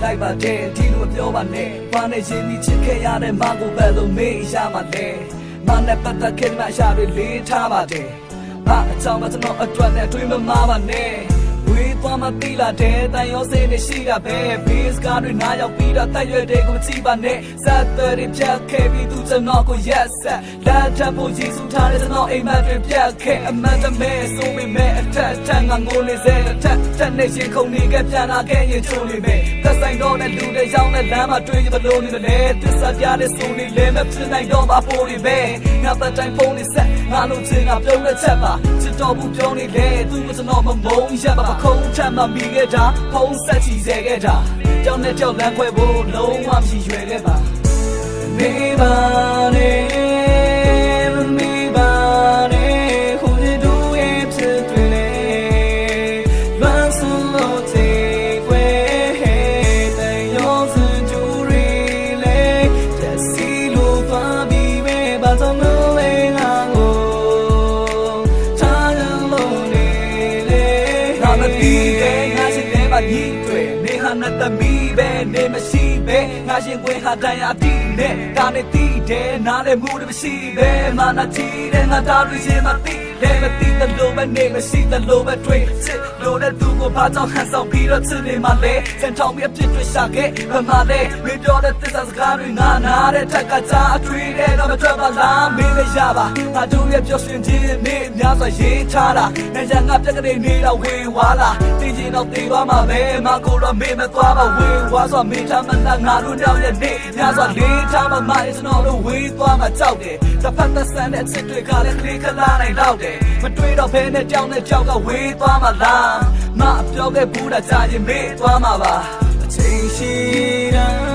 လိုက်ပါတဲ့ဒီလိုပြောပါနဲ့ဘာနဲ့ရင်းပြီးချစ်ခဲ့ရတဲ့မကိုပဲလို့မေးရမှာလဲမနဲ့ပတ်သက်ခဲ့မှရှာတွေလေးထားပါတယ်ဘာအကြောင်းမကျွန်တော်အတွက်နဲ့တွေးမမာပါနဲ့ဝေးသွားမသိလာတဲ့တန်ရောစင်းနဲ့ရှိတာပဲဘေးစကားတွေနားရောက်ပြီးတော့တက်ရွယ်တဲ့ကိုမကြည့်ပါနဲ့စက်တွေဖြတ်ခဲ့ပြီးသူကျွန်တော်ကိုရက်ဆက်လက်ထပ်ဖို့ကြီးစုထားတဲ့ကျွန်တော်အိမ်မက်တွေပြတ်ခဲ့အမှန်တမဲဆိုပေမဲ့အထက်ထက်ငါငိုနေစေအထက်နဲ့ရှင်ခုန်နေခဲ့ပြန်လာခဲ့ရင်ချိုးနေမယ်သက်ဆိုင်တော့တဲ့လူတွေရောက်တဲ့လမ်းမှာတွေ့ရမလို့နေတယ်သစ္စာပြတဲ့ဆိုနေလဲမဖြစ်နိုင်တော့ပါပိုးတွေပဲငါပတ်တိုင်းဖုန်းနေဆက်ငါလို့ချင်းကပြုံးတဲ့ချက်ပါချစ်တော်ဘူးပြောနေလေသူ့ကိုကျွန်တော်မမုန်းရပါခုံးထမ်းမှမိခဲ့တာဖုံးဆက်ချီစေခဲ့တာကြောင်နဲ့ကြောက်လမ်းခွဲဖို့လုံးဝမရှိရွယ်ခဲ့ပါမေးပါနဲ့မေးပါနဲ့ခုဒီတို့ရဲ့ဖြစ်တွေလေလွမ်းစွန်လို့သေးခွဲတဲ့ရောစံကြူရီလေတက်စီလို့ပါပြီးပဲဘာသာမလဲငါကိုထားရလို့နေလေငါမပြီးတဲ့ငါရှိတဲ့မကြီးတွေနေဟာနဲ့တမီးပဲနေမရှိပဲငါရှင်ခွေဟာတရားတိနဲ့ဒါနဲ့တိတယ်နားလည်းမှုတွေမရှိပဲမာနာချီတဲ့ငါသားတွေရှင်မသိလည်းမသိတဲ့လိုပဲနေမရှိတဲ့လိုပဲတွေ့စစ်လိုတဲ့သူကိုဘာကြောင့်ဟန်ဆောင်ပြီးတော့ချစ်နေမှလဲစံထောင်ပြီးအပြစ်တွေရှာခဲ့ဘာမှလဲမင်းပြောတဲ့သစ္စာစကားတွေငါနားတဲ့ထက်ကကြားအတွေ့တဲ့တော့မထွက်ပါလားမင်းလည်းရပါငါတို့ရဲ့ပြောရှင်ခြင်းနေများစွာရေးထားတာနဲ့ရငါပြက်ကလေးနေတော့ဝေဝါလာတင်းချင်းတော့တေးသွားမှာပဲမကိုတော့မင်းမသွားပါဝေဝါဆိုမင်းထားမှန်းငါတို့တော့ရဲ့နေများစွာလေးထားမှမကျွန်တော်တို့ဝေးသွားမှကြောက်တယ်တစ်ဖက်သက်ဆန်းတဲ့ချစ်တွေကလည်းကလေးခလာနိုင်တော့တယ်မတွေးတော့ဘဲနဲ့ကြောက်နဲ့ကြောက်ကဝေးသွားမှလားမပြောခဲ့ဘူးတာကြာရင်မေးသွားမှာပါအချိန်ရှိတာ